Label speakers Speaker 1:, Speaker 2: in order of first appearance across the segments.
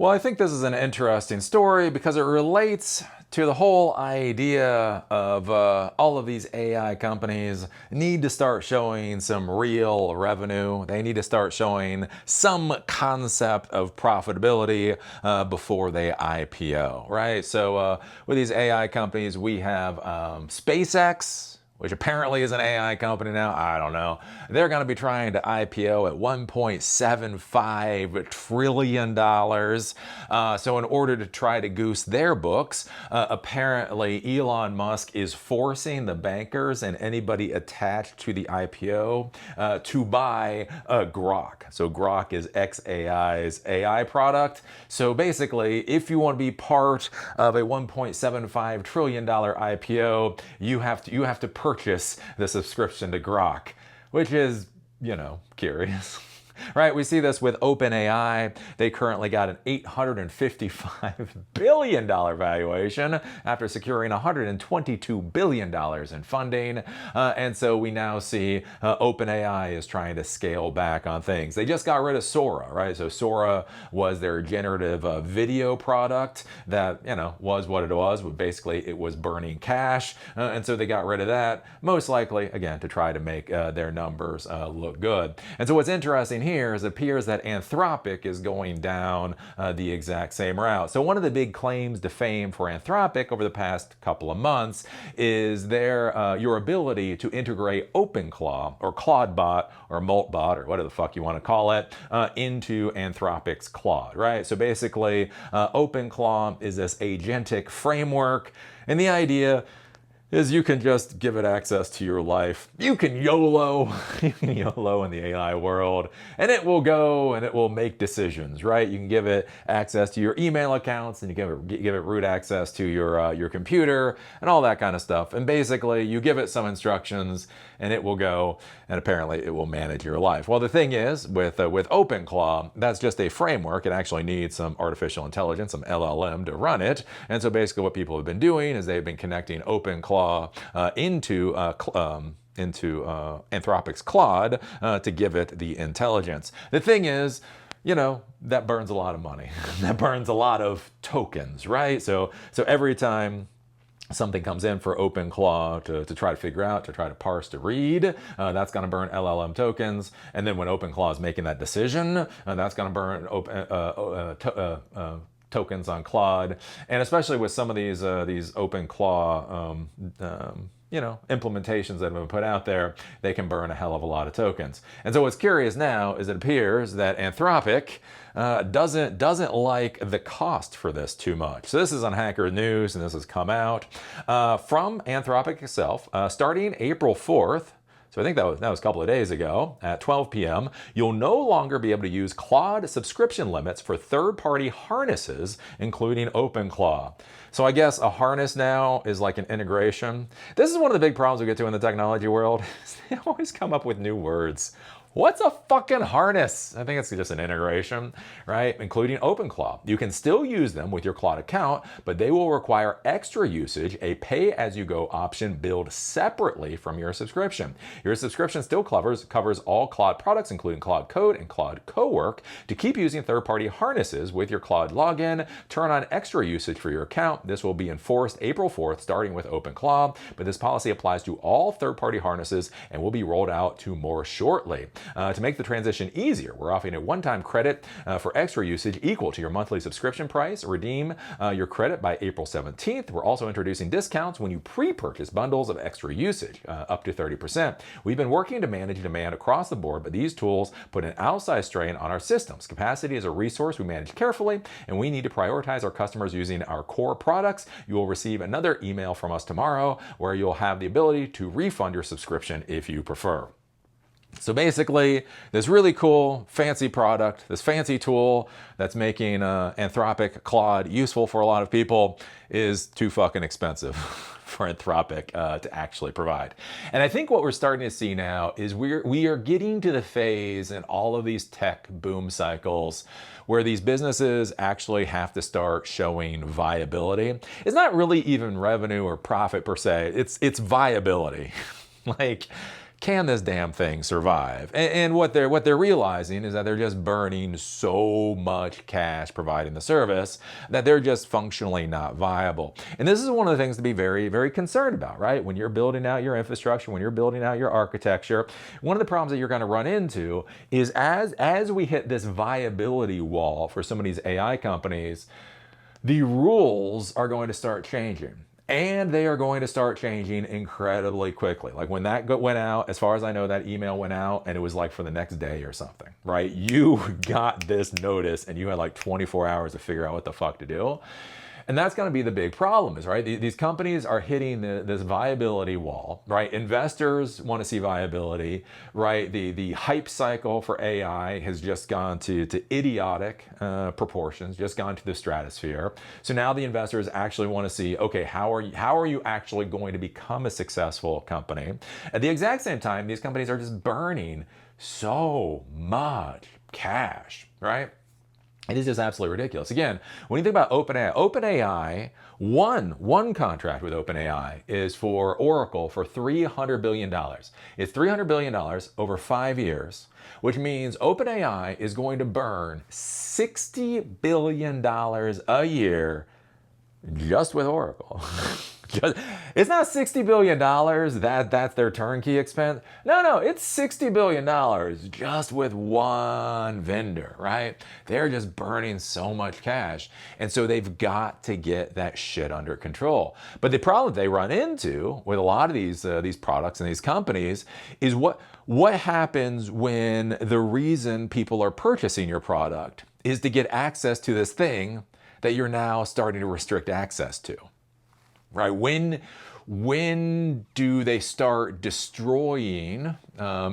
Speaker 1: Well, I think this is an interesting story because it relates to the whole idea of all of these AI companies need to start showing some real revenue. They need to start showing some concept of profitability before they IPO, right? So with these AI companies, we have SpaceX, which apparently is an AI company now. I don't know. They're going to be trying to IPO at $1.75 trillion. So in order to try to goose their books, apparently Elon Musk is forcing the bankers and anybody attached to the IPO to buy Grok. So Grok is xAI's AI product. So basically, if you want to be part of a $1.75 trillion IPO, you have to purchase the subscription to Grok, which is, curious. Right, we see this with OpenAI. They currently got an $855 billion valuation after securing $122 billion in funding. And so we now see OpenAI is trying to scale back on things. They just got rid of Sora, right? So Sora was their generative video product that, was what it was, but basically it was burning cash. And so they got rid of that, most likely, again, to try to make their numbers look good. And so what's interesting here is it appears that Anthropic is going down the exact same route. So one of the big claims to fame for Anthropic over the past couple of months is your ability to integrate OpenClaw or ClaudeBot or Moltbot or whatever the fuck you want to call it into Anthropic's Claude, right? So basically, OpenClaw is this agentic framework, and the idea is you can just give it access to your life. You can YOLO, in the AI world, and it will go and it will make decisions, right? You can give it access to your email accounts, and you give it root access to your computer and all that kind of stuff. And basically, you give it some instructions, and it will go, and apparently it will manage your life. Well, the thing is, with OpenClaw, that's just a framework. It actually needs some artificial intelligence, some LLM to run it. And so basically what people have been doing is they've been connecting OpenClaw into Anthropic's Claude to give it the intelligence. The thing is, that burns a lot of money. That burns a lot of tokens, right? So every time something comes in for OpenClaw to try to figure out, to try to parse, to read, that's going to burn LLM tokens. And then when OpenClaw is making that decision, that's going to burn tokens on Claude. And especially with some of these OpenClaw implementations that have been put out there, they can burn a hell of a lot of tokens. And so what's curious now is it appears that Anthropic doesn't like the cost for this too much. So this is on Hacker News, and this has come out from Anthropic itself, starting April 4th. So I think that was a couple of days ago at 12 p.m. You'll no longer be able to use Claude subscription limits for third-party harnesses, including OpenClaw. So I guess a harness now is like an integration. This is one of the big problems we get to in the technology world. They always come up with new words. What's a fucking harness? I think it's just an integration, right? Including OpenClaw. You can still use them with your Claude account, but they will require extra usage, a pay-as-you-go option billed separately from your subscription. Your subscription still covers all Claude products, including Claude Code and Claude Cowork. To keep using third-party harnesses with your Claude login, turn on extra usage for your account. This will be enforced April 4th, starting with OpenClaw, but this policy applies to all third-party harnesses and will be rolled out to more shortly. To make the transition easier, we're offering a one-time credit for extra usage equal to your monthly subscription price. Redeem your credit by April 17th. We're also introducing discounts when you pre-purchase bundles of extra usage, up to 30%. We've been working to manage demand across the board, but these tools put an outsized strain on our systems. Capacity is a resource we manage carefully, and we need to prioritize our customers using our core products. You will receive another email from us tomorrow where you'll have the ability to refund your subscription if you prefer. So basically, this really cool, fancy product, this fancy tool that's making Anthropic Claude useful for a lot of people is too fucking expensive for Anthropic to actually provide. And I think what we're starting to see now is we are getting to the phase in all of these tech boom cycles where these businesses actually have to start showing viability. It's not really even revenue or profit per se, it's viability. Like, can this damn thing survive? And what they're realizing is that they're just burning so much cash providing the service that they're just functionally not viable. And this is one of the things to be very, very concerned about, right? When you're building out your infrastructure, when you're building out your architecture, one of the problems that you're going to run into is as we hit this viability wall for some of these AI companies, the rules are going to start changing. And they are going to start changing incredibly quickly. Like when that went out, as far as I know, that email went out and it was like for the next day or something, right? You got this notice and you had like 24 hours to figure out what the fuck to do. And that's going to be the big problem is, right, these companies are hitting this viability wall, right? Investors want to see viability, right? The hype cycle for AI has just gone to idiotic proportions, just gone to the stratosphere. So now the investors actually want to see, okay, how are you actually going to become a successful company? At the exact same time, these companies are just burning so much cash, right? It is just absolutely ridiculous. Again, when you think about OpenAI, one contract with OpenAI is for Oracle for $300 billion. It's $300 billion over 5 years, which means OpenAI is going to burn $60 billion a year just with Oracle. It's not $60 billion that's their turnkey expense. No, it's $60 billion just with one vendor, right? They're just burning so much cash. And so they've got to get that shit under control. But the problem they run into with a lot of these products and these companies is what happens when the reason people are purchasing your product is to get access to this thing that you're now starting to restrict access to. Right? When do they start destroying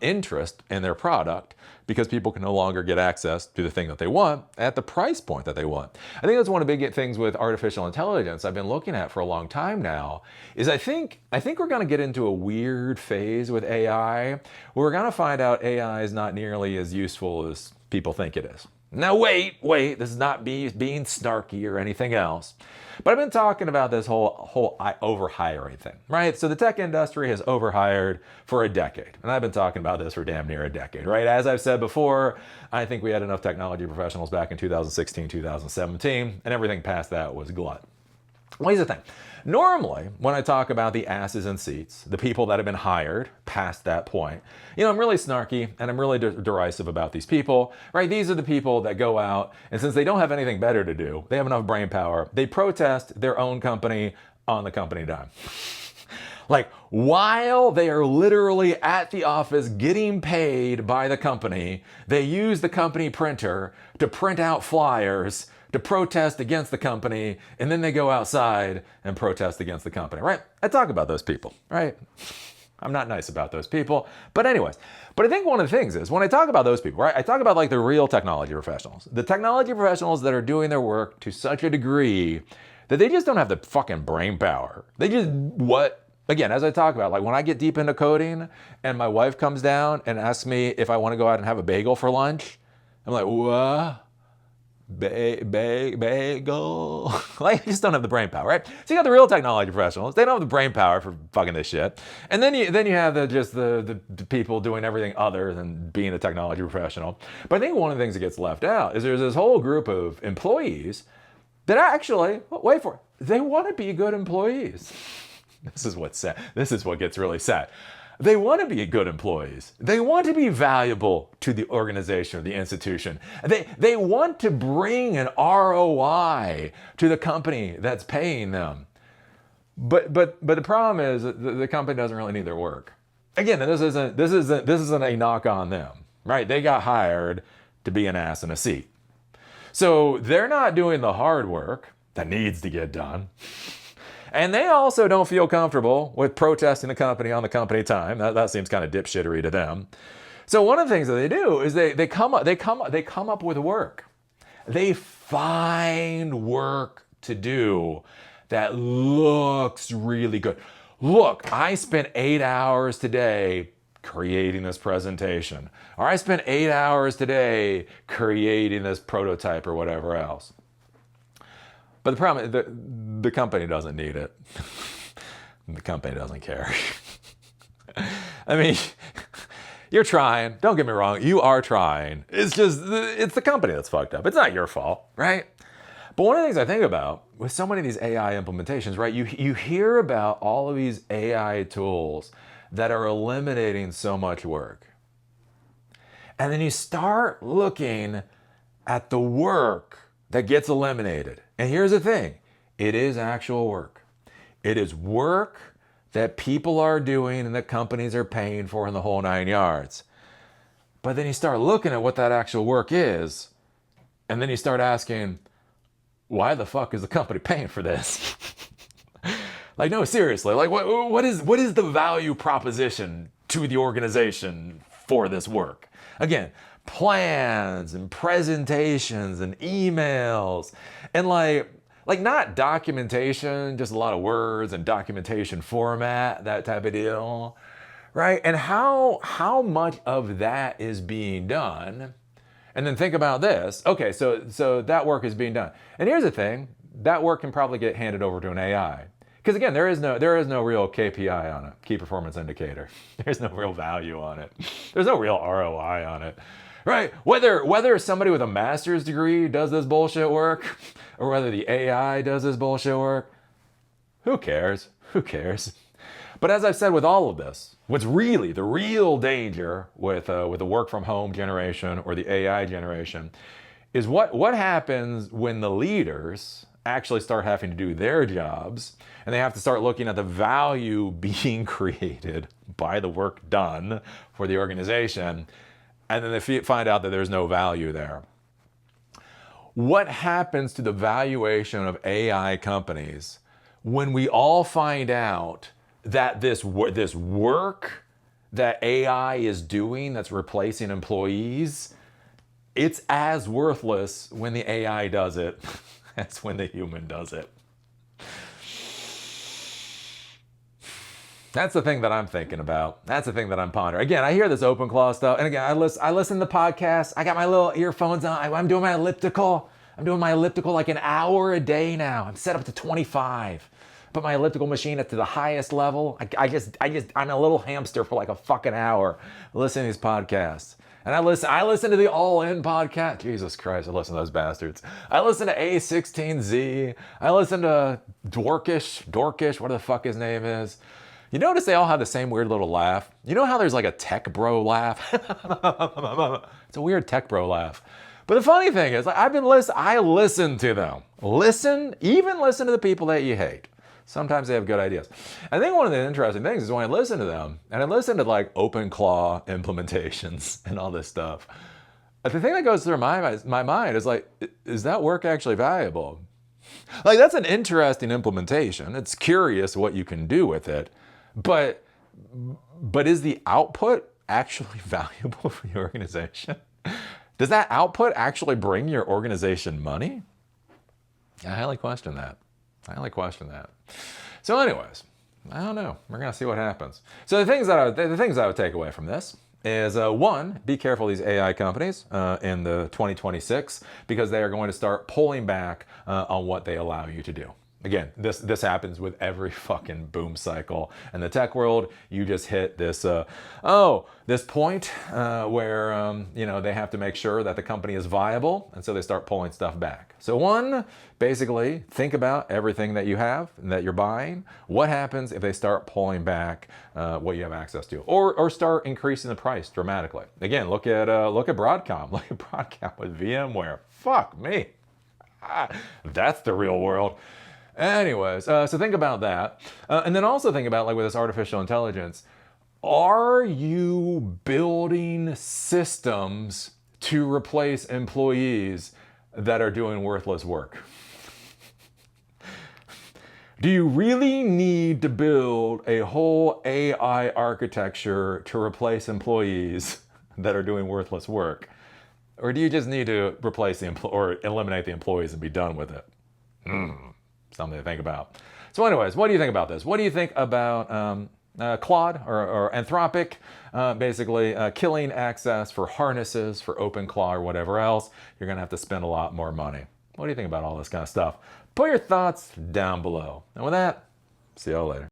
Speaker 1: interest in their product because people can no longer get access to the thing that they want at the price point that they want? I think that's one of the big things with artificial intelligence I've been looking at for a long time now is I think we're going to get into a weird phase with AI where we're going to find out AI is not nearly as useful as people think it is. Now wait, this is not being snarky or anything else. But I've been talking about this whole overhiring thing, right? So the tech industry has overhired for a decade. And I've been talking about this for damn near a decade, right? As I've said before, I think we had enough technology professionals back in 2016, 2017, and everything past that was glut. Well, here's the thing. Normally, when I talk about the asses in seats, the people that have been hired past that point, I'm really snarky and I'm really derisive about these people, right? These are the people that go out and since they don't have anything better to do, they have enough brain power, they protest their own company on the company dime. Like while they are literally at the office getting paid by the company, they use the company printer to print out flyers to protest against the company, and then they go outside and protest against the company, right? I talk about those people, right? I'm not nice about those people, but anyways. But I think one of the things is, when I talk about those people, right, I talk about like the real technology professionals. The technology professionals that are doing their work to such a degree that they just don't have the fucking brain power. They just, again, as I talk about, like when I get deep into coding and my wife comes down and asks me if I want to go out and have a bagel for lunch, I'm like, what? Bagel. Like, I just don't have the brain power, right? So you got the real technology professionals. They don't have the brain power for fucking this shit. And then you have the people doing everything other than being a technology professional. But I think one of the things that gets left out is there's this whole group of employees that actually, wait for it, they want to be good employees. This is what's sad. This is what gets really sad. They want to be good employees. They want to be valuable to the organization or the institution. They want to bring an ROI to the company that's paying them. But the problem is the company doesn't really need their work. Again, this isn't a knock on them, right? They got hired to be an ass in a seat. So they're not doing the hard work that needs to get done. And they also don't feel comfortable with protesting the company on the company time. That seems kind of dipshittery to them. So one of the things that they do is they come up with work. They find work to do that looks really good. Look, I spent 8 hours today creating this presentation, or I spent 8 hours today creating this prototype or whatever else. But the problem is the company doesn't need it. The company doesn't care. I mean, you're trying. Don't get me wrong. You are trying. It's just, it's the company that's fucked up. It's not your fault, right? But one of the things I think about with so many of these AI implementations, right? You hear about all of these AI tools that are eliminating so much work. And then you start looking at the work that gets eliminated. And here's the thing. It is actual work. It is work that people are doing and that companies are paying for in the whole 9 yards. But then you start looking at what that actual work is, and then you start asking, why the fuck is the company paying for this? Like, no, seriously, like what is the value proposition to the organization for this work? Again, plans and presentations and emails and like not documentation, just a lot of words and documentation format, that type of deal, right? And how much of that is being done? And then think about this. Okay, so that work is being done. And here's the thing, that work can probably get handed over to an AI. Because again, there is no real KPI on it, key performance indicator. There's no real value on it. There's no real ROI on it. Right? Whether somebody with a master's degree does this bullshit work, or whether the AI does this bullshit work, who cares? Who cares? But as I've said with all of this, what's really the real danger with the work from home generation or the AI generation is what happens when the leaders actually start having to do their jobs and they have to start looking at the value being created by the work done for the organization, and then they find out that there's no value there. What happens to the valuation of AI companies when we all find out that this work that AI is doing that's replacing employees, it's as worthless when the AI does it as when the human does it? That's the thing that I'm thinking about. That's the thing that I'm pondering. Again, I hear this OpenClaw stuff, and again, I listen to podcasts. I got my little earphones on. I'm doing my elliptical. I'm doing my elliptical like an hour a day now. I'm set up to 25. Put my elliptical machine up to the highest level. I'm a little hamster for like a fucking hour listening to these podcasts. And I listen to the All In podcast. Jesus Christ, I listen to those bastards. I listen to A16Z. I listen to Dorkish, whatever the fuck his name is. You notice they all have the same weird little laugh? You know how there's like a tech bro laugh? It's a weird tech bro laugh. But the funny thing is, I listen to them. Even listen to the people that you hate. Sometimes they have good ideas. I think one of the interesting things is when I listen to them, and I listen to like OpenClaw implementations and all this stuff, the thing that goes through my mind is like, is that work actually valuable? Like, that's an interesting implementation. It's curious what you can do with it. But is the output actually valuable for the organization? Does that output actually bring your organization money? I highly question that. So anyways, I don't know. We're going to see what happens. So the things that I would take away from this is, one, be careful of these AI companies in the 2026, because they are going to start pulling back on what they allow you to do. Again, this happens with every fucking boom cycle in the tech world. You just hit this this point where they have to make sure that the company is viable, and so they start pulling stuff back. So one, basically think about everything that you have and that you're buying. What happens if they start pulling back what you have access to, or start increasing the price dramatically? Again, look at Broadcom. Look at Broadcom with VMware. Fuck me, that's the real world. Anyways, so think about that. And then also think about, like, with this artificial intelligence, are you building systems to replace employees that are doing worthless work? Do you really need to build a whole AI architecture to replace employees that are doing worthless work? Or do you just need to replace or eliminate the employees and be done with it? Something to think about. So anyways, what do you think about this? What do you think about Claude or Anthropic basically killing access for harnesses for OpenClaw or whatever else? You're going to have to spend a lot more money. What do you think about all this kind of stuff? Put your thoughts down below. And with that, see y'all later.